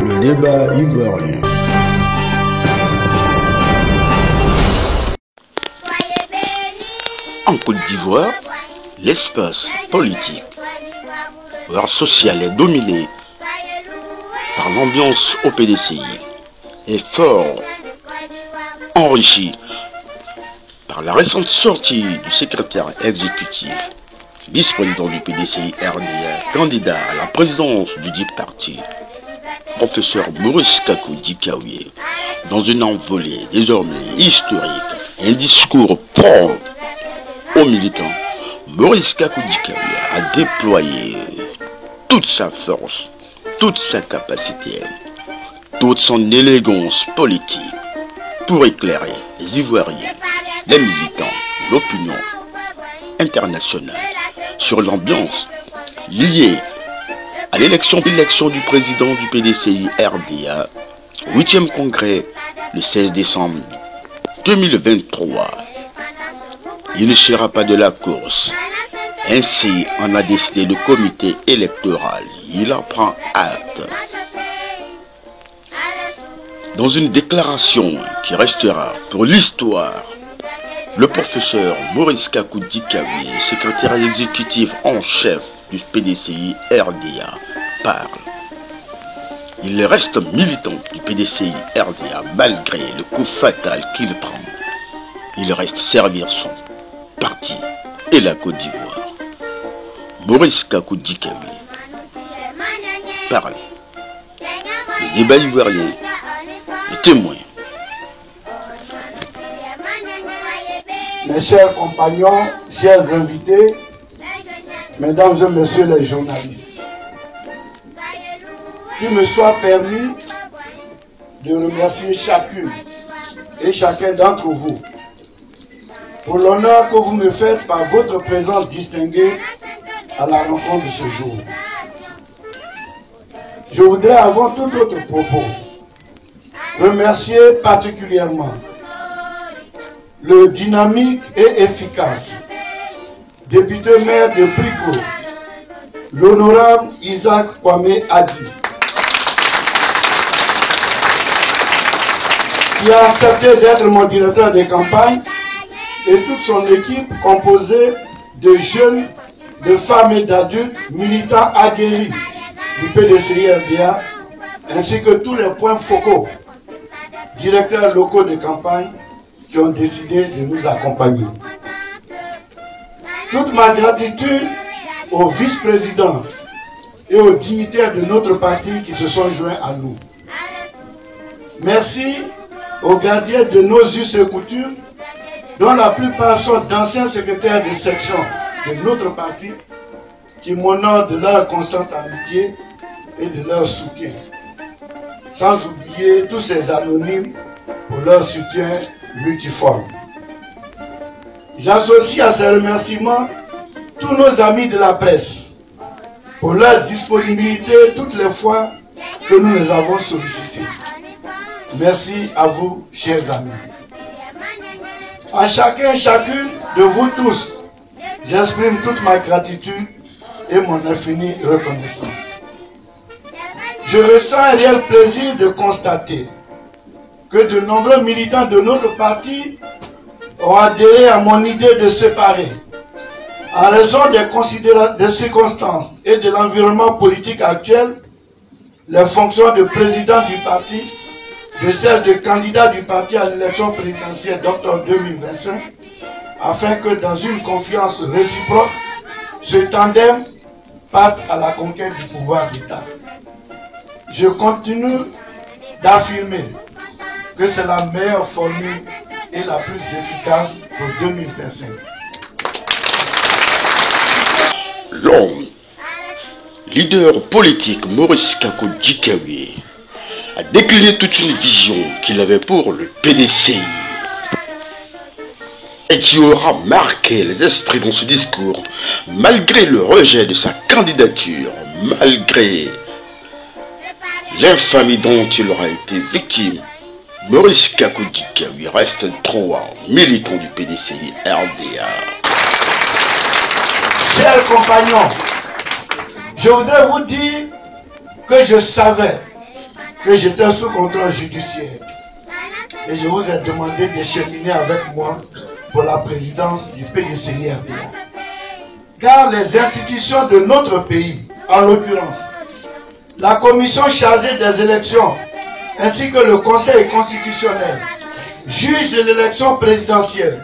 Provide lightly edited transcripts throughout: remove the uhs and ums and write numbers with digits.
Le débat ivoirien. En Côte d'Ivoire, l'espace politique, voire social, est dominé par l'ambiance au PDCI et fort enrichi par la récente sortie du secrétaire exécutif, vice-président du PDCI RDA, candidat à la présidence du dit parti, professeur Maurice Kakou Dikaoué, dans une envolée désormais historique et un discours propre aux militants. Maurice Kakou Dikaoué a déployé toute sa force, toute sa capacité, toute son élégance politique pour éclairer les Ivoiriens, les militants, l'opinion internationale sur l'ambiance liée à l'élection du président du PDCI RDA, 8e congrès le 16 décembre 2023. Il ne sera pas de la course. Ainsi en a décidé le comité électoral. Il en prend acte. Dans une déclaration qui restera pour l'histoire, le professeur Maurice Kakou Dikaoué, secrétaire exécutif en chef du PDCI RDA, parle. Il reste militant du PDCI RDA malgré le coup fatal qu'il prend. Il reste servir son parti et la Côte d'Ivoire. Maurice Kakou Dikaoué parle. Le débat ivoirien, le témoin. Mes chers compagnons, chers invités, mesdames et messieurs les journalistes, qu'il me soit permis de remercier chacune et chacun d'entre vous pour l'honneur que vous me faites par votre présence distinguée à la rencontre de ce jour. Je voudrais, avant tout autre propos, remercier particulièrement le dynamique et efficace député maire de Priko, l'honorable Isaac Kwame Adi, qui a accepté d'être mon directeur de campagne, et toute son équipe composée de jeunes, de femmes et d'adultes militants aguerris du PDCI RDA, ainsi que tous les points focaux, directeurs locaux de campagne, qui ont décidé de nous accompagner. Toute ma gratitude aux vice-présidents et aux dignitaires de notre parti qui se sont joints à nous. Merci aux gardiens de nos us et coutumes, dont la plupart sont d'anciens secrétaires de section de notre parti, qui m'honorent de leur constante amitié et de leur soutien. Sans oublier tous ces anonymes pour leur soutien multiforme. J'associe à ces remerciements tous nos amis de la presse pour leur disponibilité toutes les fois que nous les avons sollicités. Merci à vous, chers amis. À chacun et chacune de vous tous, j'exprime toute ma gratitude et mon infinie reconnaissance. Je ressens un réel plaisir de constater que de nombreux militants de notre parti ont adhéré à mon idée de séparer, en raison des circonstances et de l'environnement politique actuel, les fonctions de président du parti de celle de candidat du parti à l'élection présidentielle d'octobre 2025, afin que dans une confiance réciproque, ce tandem parte à la conquête du pouvoir d'État. Je continue d'affirmer que c'est la meilleure formule et la plus efficace pour 2025. L'homme, leader politique Maurice Kakou Dikaoué, a décliné toute une vision qu'il avait pour le PDCI et qui aura marqué les esprits dans ce discours, malgré le rejet de sa candidature, malgré l'infamie dont il aura été victime. Maurice Kakou Dikaoué reste droit militant du PDCI RDA. Chers compagnons, je voudrais vous dire que je savais que j'étais sous contrôle judiciaire. Et je vous ai demandé de cheminer avec moi pour la présidence du PDCI-RDA. Car les institutions de notre pays, en l'occurrence, la commission chargée des élections, ainsi que le Conseil constitutionnel, juge de l'élection présidentielle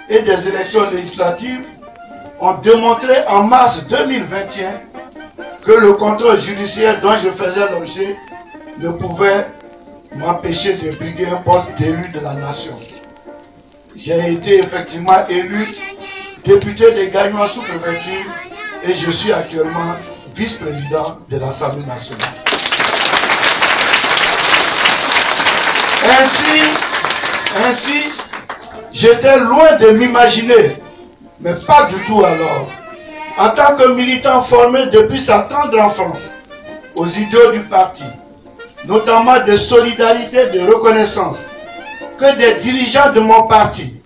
et des élections législatives, ont démontré en mars 2021 que le contrôle judiciaire dont je faisais l'objet ne pouvait m'empêcher de briguer un poste d'élu de la nation. J'ai été effectivement élu député de Gagnon sous-préfecture et je suis actuellement vice-président de l'Assemblée nationale. Ainsi, j'étais loin de m'imaginer, mais pas du tout alors, en tant que militant formé depuis sa tendre enfance aux idéaux du parti, notamment de solidarité et de reconnaissance, que des dirigeants de mon parti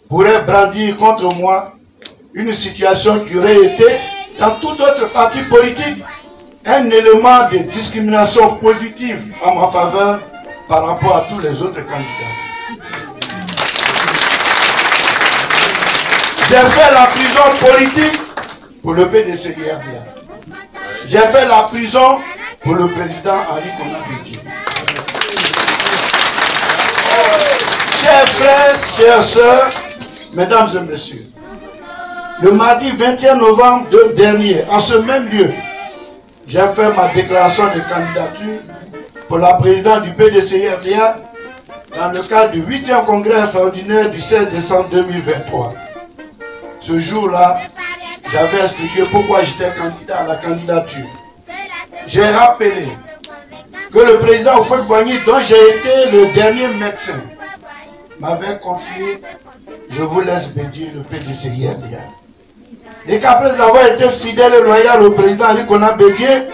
pourraient brandir contre moi une situation qui aurait été, dans tout autre parti politique, un élément de discrimination positive en ma faveur par rapport à tous les autres candidats. J'ai fait la prison politique pour le PDCI-RDA. J'ai fait la prison pour le président Henri Konan Bédié. Chers frères, chères sœurs, mesdames et messieurs, le mardi 21 novembre dernier, en ce même lieu, j'ai fait ma déclaration de candidature pour la présidence du PDCI-RDA dans le cadre du 8e congrès extraordinaire du 16 décembre 2023. Ce jour-là, j'avais expliqué pourquoi j'étais candidat à la candidature. J'ai rappelé que le président Houphouët-Boigny, dont j'ai été le dernier médecin, m'avait confié, je vous laisse bédier le PDCI-RDA. Et qu'après avoir été fidèle et loyal au président Henri Konan Bédié,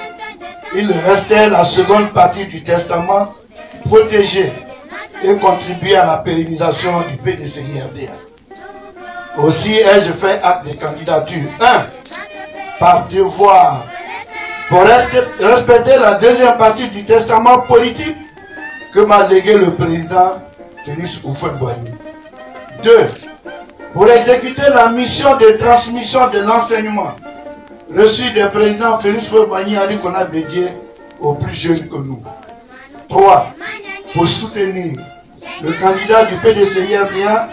il restait la seconde partie du testament, protéger et contribuer à la pérennisation du PDCI-RDA. Aussi ai-je fait acte de candidature. 1. Par devoir, pour respecter la deuxième partie du testament politique que m'a légué le président Félix Houphouët-Boigny. 2. Pour exécuter la mission de transmission de l'enseignement reçu des présidents Félix Houphouët-Boigny et Henri Konan Bédié aux plus jeunes que nous. 3. Pour soutenir le candidat du PDCI-RDA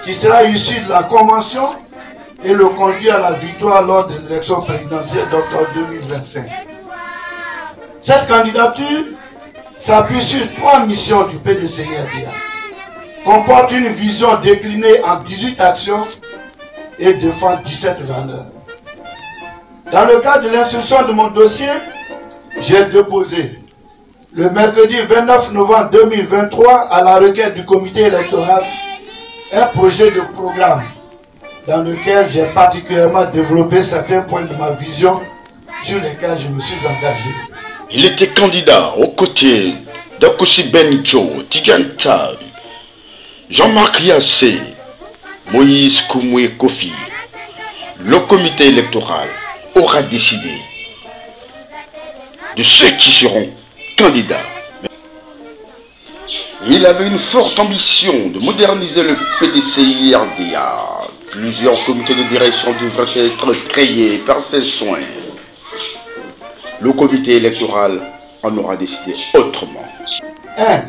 qui sera issu de la convention et le conduire à la victoire lors de l'élection présidentielle d'octobre 2025. Cette candidature s'appuie sur 3 missions du PDCI-RDA, comporte une vision déclinée en 18 actions et défend 17 valeurs. Dans le cadre de l'instruction de mon dossier, j'ai déposé le mercredi 29 novembre 2023 à la requête du comité électoral un projet de programme dans lequel j'ai particulièrement développé certains points de ma vision sur lesquels je me suis engagé. Il était candidat aux côtés d'Akoussi Benjo, Tidjane Tal, Jean-Marc Yassé, Moïse Koumoué Kofi. Le comité électoral aura décidé de ceux qui seront candidats. Il avait une forte ambition de moderniser le PDCI-RDA. Plusieurs comités de direction devraient être créés par ses soins. Le comité électoral en aura décidé autrement. 1.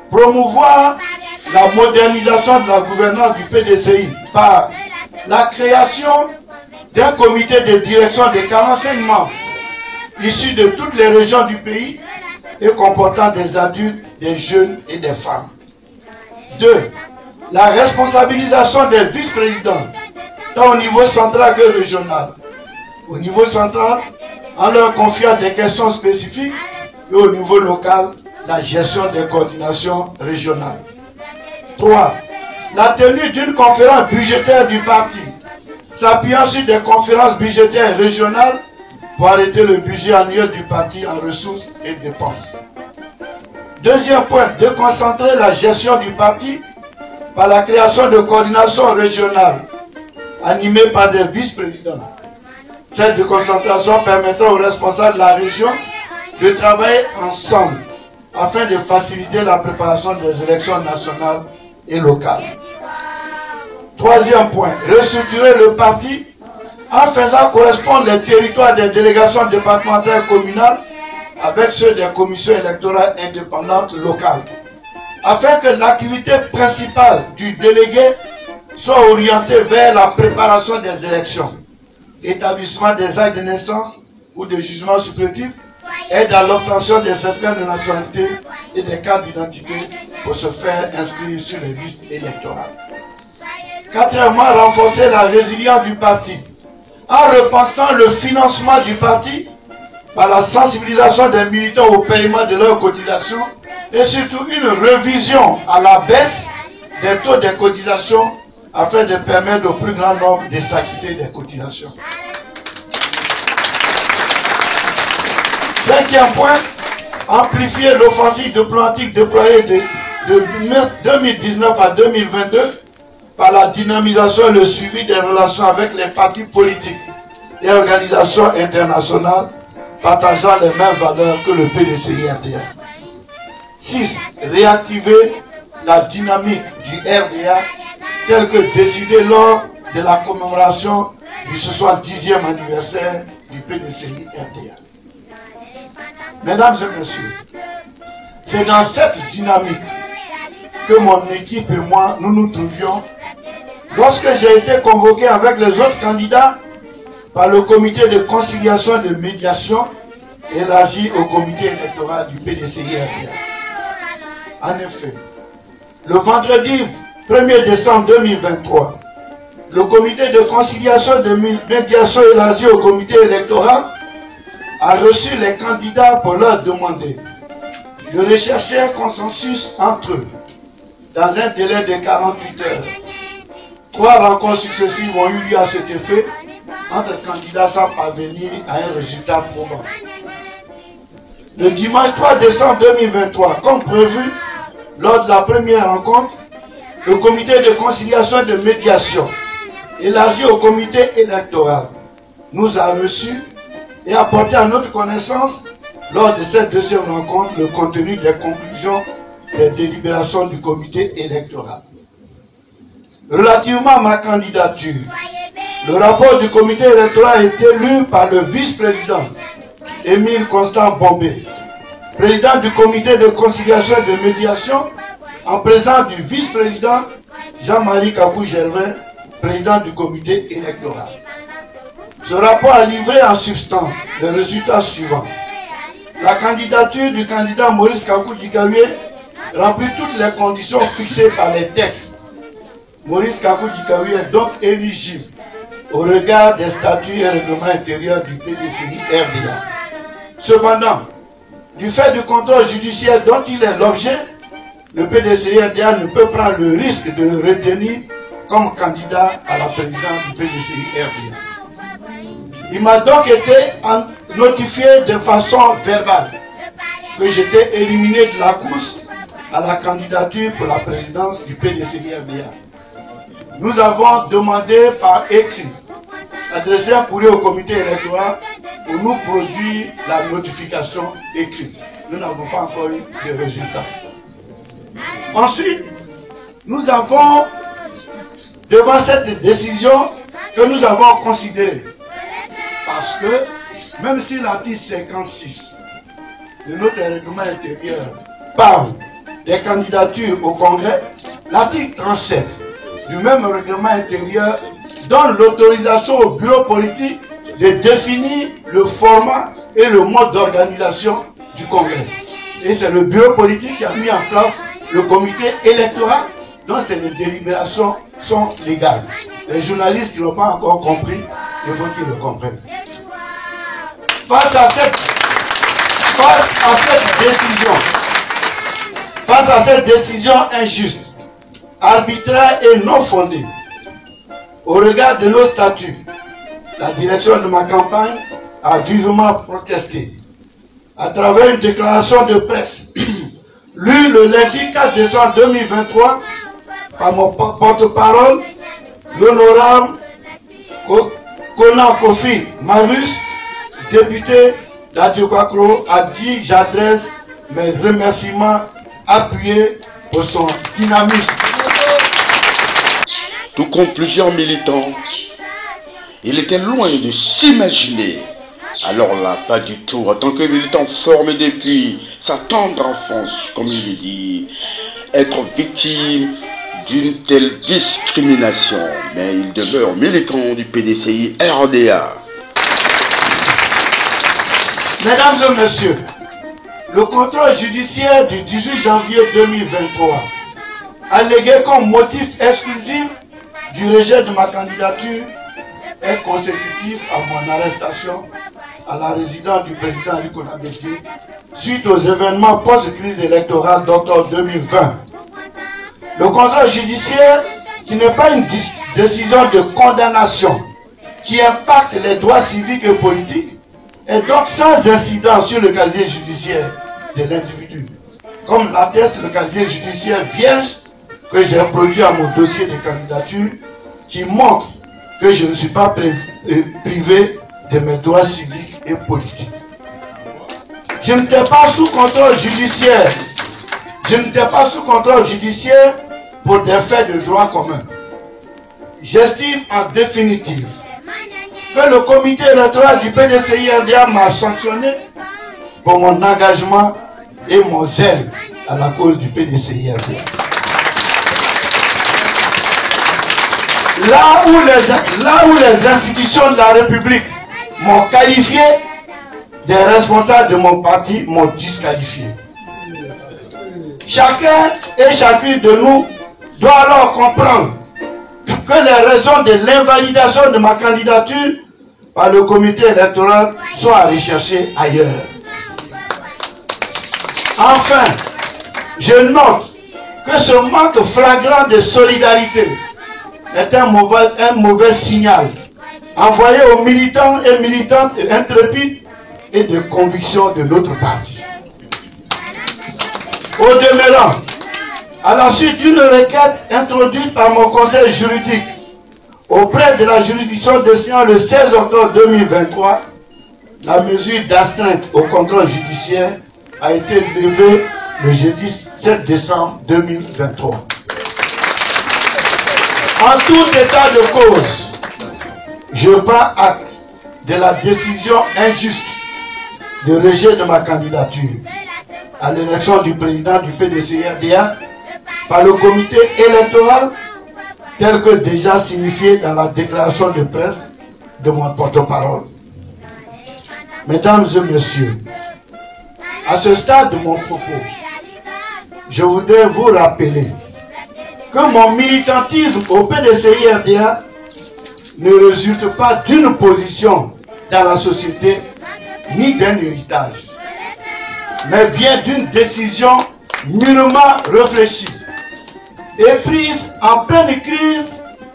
Promouvoir la modernisation de la gouvernance du PDCI par la création d'un comité de direction de 45 membres issus de toutes les régions du pays et comportant des adultes, des jeunes et des femmes. 2. La responsabilisation des vice-présidents, tant au niveau central que régional. Au niveau central, en leur confiant des questions spécifiques, et au niveau local, la gestion des coordinations régionales. 3. La tenue d'une conférence budgétaire du parti, s'appuyant sur des conférences budgétaires régionales pour arrêter le budget annuel du parti en ressources et dépenses. Deuxième point, de concentrer la gestion du parti par la création de coordinations régionales animées par des vice-présidents. Cette déconcentration permettra aux responsables de la région de travailler ensemble afin de faciliter la préparation des élections nationales et locales. Troisième point, restructurer le parti en faisant correspondre les territoires des délégations départementales et communales avec ceux des commissions électorales indépendantes locales, afin que l'activité principale du délégué soit orientée vers la préparation des élections, établissement des actes de naissance ou de jugement supplétif, aide à l'obtention des certificats de nationalité et des cartes d'identité pour se faire inscrire sur les listes électorales. Quatrièmement, renforcer la résilience du parti en repensant le financement du parti par la sensibilisation des militants au paiement de leurs cotisations et surtout une révision à la baisse des taux de cotisation afin de permettre au plus grand nombre de s'acquitter des cotisations. Cinquième point, amplifier l'offensive diplomatique déployée de 2019 à 2022 par la dynamisation et le suivi des relations avec les partis politiques et organisations internationales partageant les mêmes valeurs que le PDCI-RDA. 6. Réactiver la dynamique du RDA telle que décidée lors de la commémoration du 70e anniversaire du PDCI-RDA. Mesdames et messieurs, c'est dans cette dynamique que mon équipe et moi, nous nous trouvions lorsque j'ai été convoqué avec les autres candidats par le comité de conciliation et de médiation élargi au comité électoral du PDCI-RDA. En effet, le vendredi 1er décembre 2023, le comité de conciliation et de médiation élargi au comité électoral a reçu les candidats pour leur demander de rechercher un consensus entre eux dans un délai de 48 heures. 3 rencontres successives ont eu lieu à cet effet entre candidats sans parvenir à un résultat probant. Le dimanche 3 décembre 2023, comme prévu lors de la première rencontre, le comité de conciliation et de médiation élargi au comité électoral nous a reçus et apporté à notre connaissance lors de cette deuxième rencontre le contenu des conclusions des délibérations du comité électoral. Relativement à ma candidature, le rapport du comité électoral a été lu par le vice-président Émile Constant Bombé, président du comité de conciliation et de médiation, en présence du vice-président Jean-Marie Kakou-Gervais, président du comité électoral. Ce rapport a livré en substance les résultats suivants. La candidature du candidat Maurice Kakou-Dikaoué remplit toutes les conditions fixées par les textes. Maurice Kakou-Dikaoué est donc éligible au regard des statuts et règlements intérieurs du PDCI-RDA. Cependant, du fait du contrôle judiciaire dont il est l'objet, le PDCI-RDA ne peut prendre le risque de le retenir comme candidat à la présidence du PDCI-RDA. Il m'a donc été notifié de façon verbale que j'étais éliminé de la course à la candidature pour la présidence du PDCI-RDA. Nous avons demandé par écrit, adressé un courrier au comité électoral pour nous produire la notification écrite. Nous n'avons pas encore eu de résultats. Ensuite, nous avons, devant cette décision que nous avons considérée, parce que même si l'article 56 de notre règlement intérieur parle des candidatures au Congrès, l'article 37 du même règlement intérieur donne l'autorisation au bureau politique de définir le format et le mode d'organisation du Congrès. Et c'est le bureau politique qui a mis en place le comité électoral dont les délibérations sont légales. Les journalistes qui n'ont pas encore compris, il faut qu'ils le comprennent. Face à cette décision injuste, arbitraire et non fondée, au regard de nos statuts, la direction de ma campagne a vivement protesté. À travers une déclaration de presse, lue le lundi 4 décembre 2023, par mon porte-parole, l'honorable Kona Kofi Marus, député d'Adiokwakro, a dit: j'adresse mes remerciements appuyés pour son dynamisme. Tout comme plusieurs militants, il était loin de s'imaginer, alors là, pas du tout, en tant que militant formé depuis sa tendre enfance, comme il le dit, être victime d'une telle discrimination. Mais il demeure militant du PDCI RDA. Mesdames et messieurs, le contrôle judiciaire du 18 janvier 2023, allégué comme motif exclusif du rejet de ma candidature, est consécutif à mon arrestation à la résidence du président Rico Nabédié suite aux événements post-crise électorale d'octobre 2020. Le contrôle judiciaire, qui n'est pas une décision de condamnation qui impacte les droits civiques et politiques, est donc sans incidence sur le casier judiciaire de l'individu, comme l'atteste le casier judiciaire vierge que j'ai produit à mon dossier de candidature, qui montre que je ne suis pas privé de mes droits civiques et politiques. Je n'étais pas sous contrôle judiciaire. Je n'étais pas sous contrôle judiciaire pour des faits de droit commun. J'estime en définitive que le comité électoral du PDCI-RDA m'a sanctionné pour mon engagement et mon zèle à la cause du PDCI-RDA. Là où les institutions de la République m'ont qualifié, des responsables de mon parti m'ont disqualifié. Chacun et chacune de nous doit alors comprendre que les raisons de l'invalidation de ma candidature par le comité électoral sont à rechercher ailleurs. Enfin, je note que ce manque flagrant de solidarité est un mauvais signal envoyé aux militants et militantes intrépides et de conviction de notre parti. Au demeurant, à la suite d'une requête introduite par mon conseil juridique auprès de la juridiction destinée le 16 octobre 2023, la mesure d'astreinte au contrôle judiciaire a été levée le jeudi 7 décembre 2023. En tout état de cause, je prends acte de la décision injuste de rejet de ma candidature à l'élection du président du PDCI-RDA par le comité électoral tel que déjà signifié dans la déclaration de presse de mon porte-parole. Mesdames et messieurs, à ce stade de mon propos, je voudrais vous rappeler que mon militantisme au PDCI-RDA ne résulte pas d'une position dans la société ni d'un héritage, mais vient d'une décision mûrement réfléchie et prise en pleine crise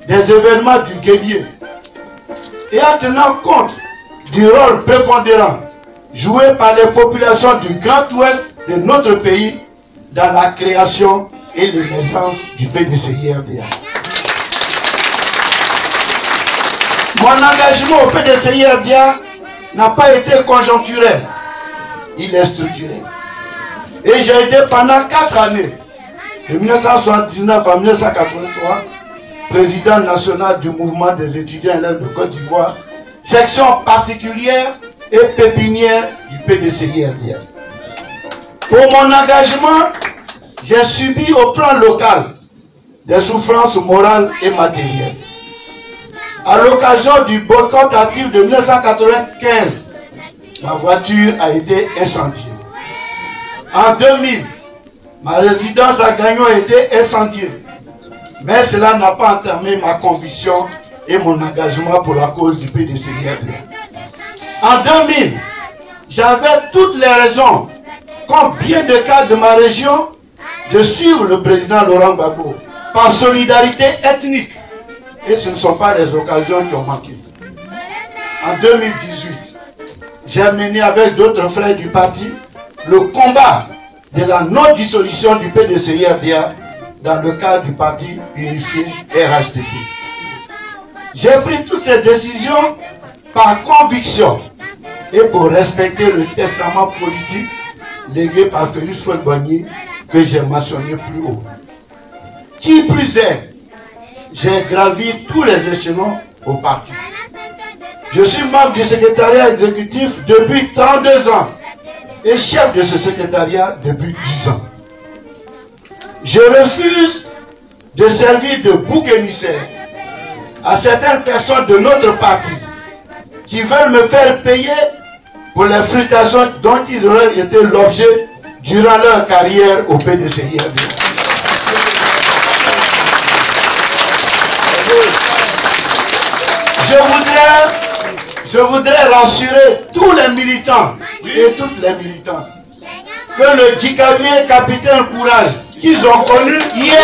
des événements du guerrier et en tenant compte du rôle prépondérant joué par les populations du Grand Ouest de notre pays dans la création et l'émergence du PDCI-RDA. Mon engagement au PDCI-RDA n'a pas été conjoncturel, il est structurel. Et j'ai été pendant 4 années, de 1979 à 1983, président national du mouvement des étudiants élèves de Côte d'Ivoire, section particulière et pépinière du PDCI-RDA. Pour mon engagement, j'ai subi au plan local des souffrances morales et matérielles. À l'occasion du boycott actif de 1995, ma voiture a été incendiée. En 2000, ma résidence à Gagnon a été incendiée. Mais cela n'a pas entamé ma conviction et mon engagement pour la cause du PDCI-RDA. En 2000, j'avais toutes les raisons, comme bien de cas de ma région, de suivre le président Laurent Gbagbo par solidarité ethnique. Et ce ne sont pas les occasions qui ont manqué. En 2018, j'ai mené avec d'autres frères du parti le combat de la non-dissolution du PDCI-RDA dans le cadre du parti unifié RHDP. J'ai pris toutes ces décisions par conviction et pour respecter le testament politique, légué par Félix Houphouët-Boigny que j'ai mentionné plus haut. Qui plus est, j'ai gravi tous les échelons au parti. Je suis membre du secrétariat exécutif depuis 32 ans et chef de ce secrétariat depuis 10 ans. Je refuse de servir de bouc émissaire à certaines personnes de notre parti qui veulent me faire payer pour les frustrations dont ils auraient été l'objet durant leur carrière au PDCI. Je voudrais rassurer tous les militants et toutes les militantes que le Djikavier Capitaine Courage qu'ils ont connu hier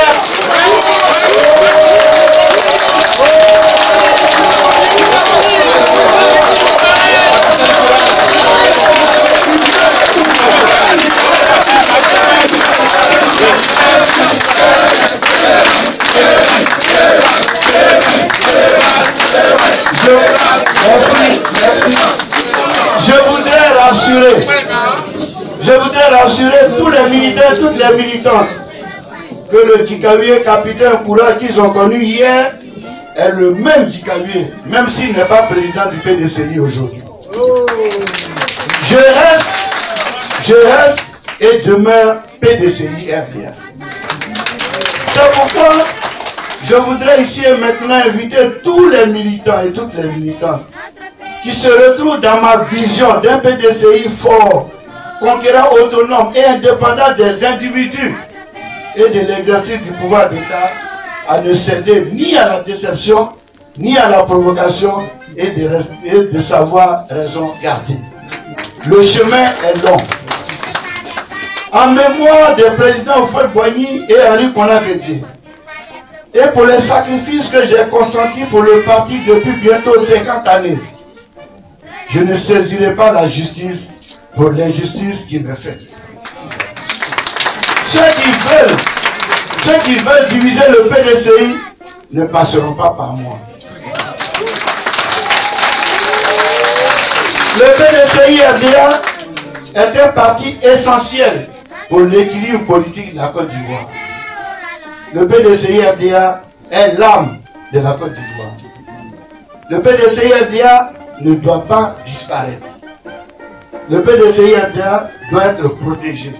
Je voudrais rassurer tous les militaires, toutes les militantes que le Djikavier Capitaine Courage qu'ils ont connu hier est le même Djikavier, même s'il n'est pas président du PDCI aujourd'hui. Je reste et demeure PDCI RDA. C'est pourquoi je voudrais ici et maintenant inviter tous les militants et toutes les militantes qui se retrouvent dans ma vision d'un PDCI fort, conquérant, autonome et indépendant des individus et de l'exercice du pouvoir d'État, à ne céder ni à la déception, ni à la provocation et de savoir raison garder. Le chemin est long. En mémoire des présidents Houphouët-Boigny et Henri Konan-Bédié, et pour les sacrifices que j'ai consentis pour le parti depuis bientôt 50 années, je ne saisirai pas la justice pour l'injustice qui me fait. Ceux qui veulent diviser le PDCI ne passeront pas par moi. Le PDCI RDA est un parti essentiel pour l'équilibre politique de la Côte d'Ivoire. Le PDCI RDA est l'âme de la Côte d'Ivoire. Le PDCI RDA ne doit pas disparaître. Le PDCI RDA doit être protégé.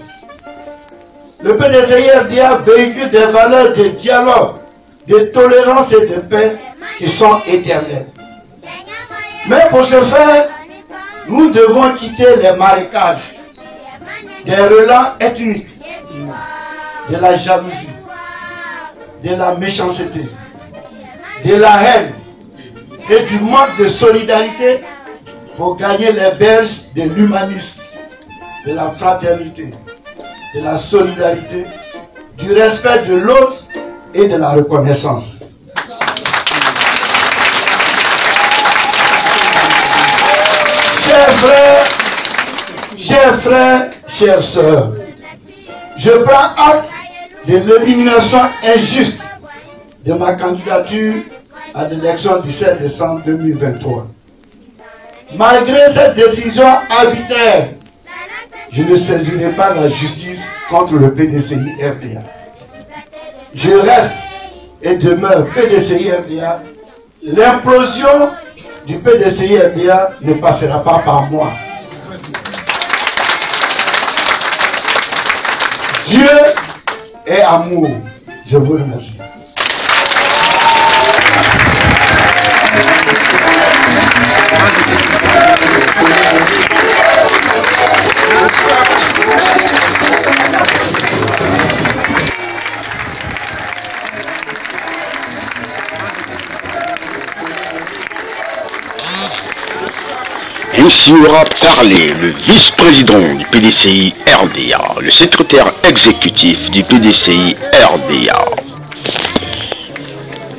Le PDCI RDA véhicule des valeurs de dialogue, de tolérance et de paix qui sont éternelles. Mais pour ce faire, nous devons quitter les marécages des relents ethniques, de la jalousie, de la méchanceté, de la haine et du manque de solidarité pour gagner les berges de l'humanisme, de la fraternité, de la solidarité, du respect de l'autre et de la reconnaissance. Chers frères, chères sœurs, je prends acte de l'élimination injuste de ma candidature à l'élection du 16 décembre 2023. Malgré cette décision arbitraire, je ne saisirai pas la justice contre le PDCI RDA. Je reste et demeure PDCI RDA. L'implosion du PDCI RDA ne passera pas par moi. Dieu est amour. Je vous remercie. Ainsi aura parlé le vice-président du PDCI RDA, le secrétaire exécutif du PDCI RDA.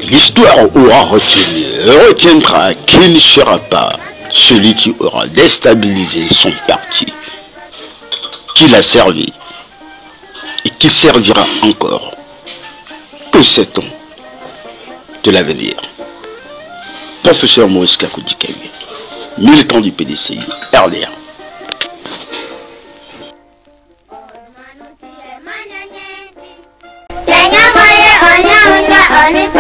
L'histoire aura retiendra qu'il ne sera pas celui qui aura déstabilisé son parti, qu'il a servi et qui servira encore. Que sait-on de l'avenir? Professeur Maurice Kakou Djikavier, militant du PDCI RDA. Bonne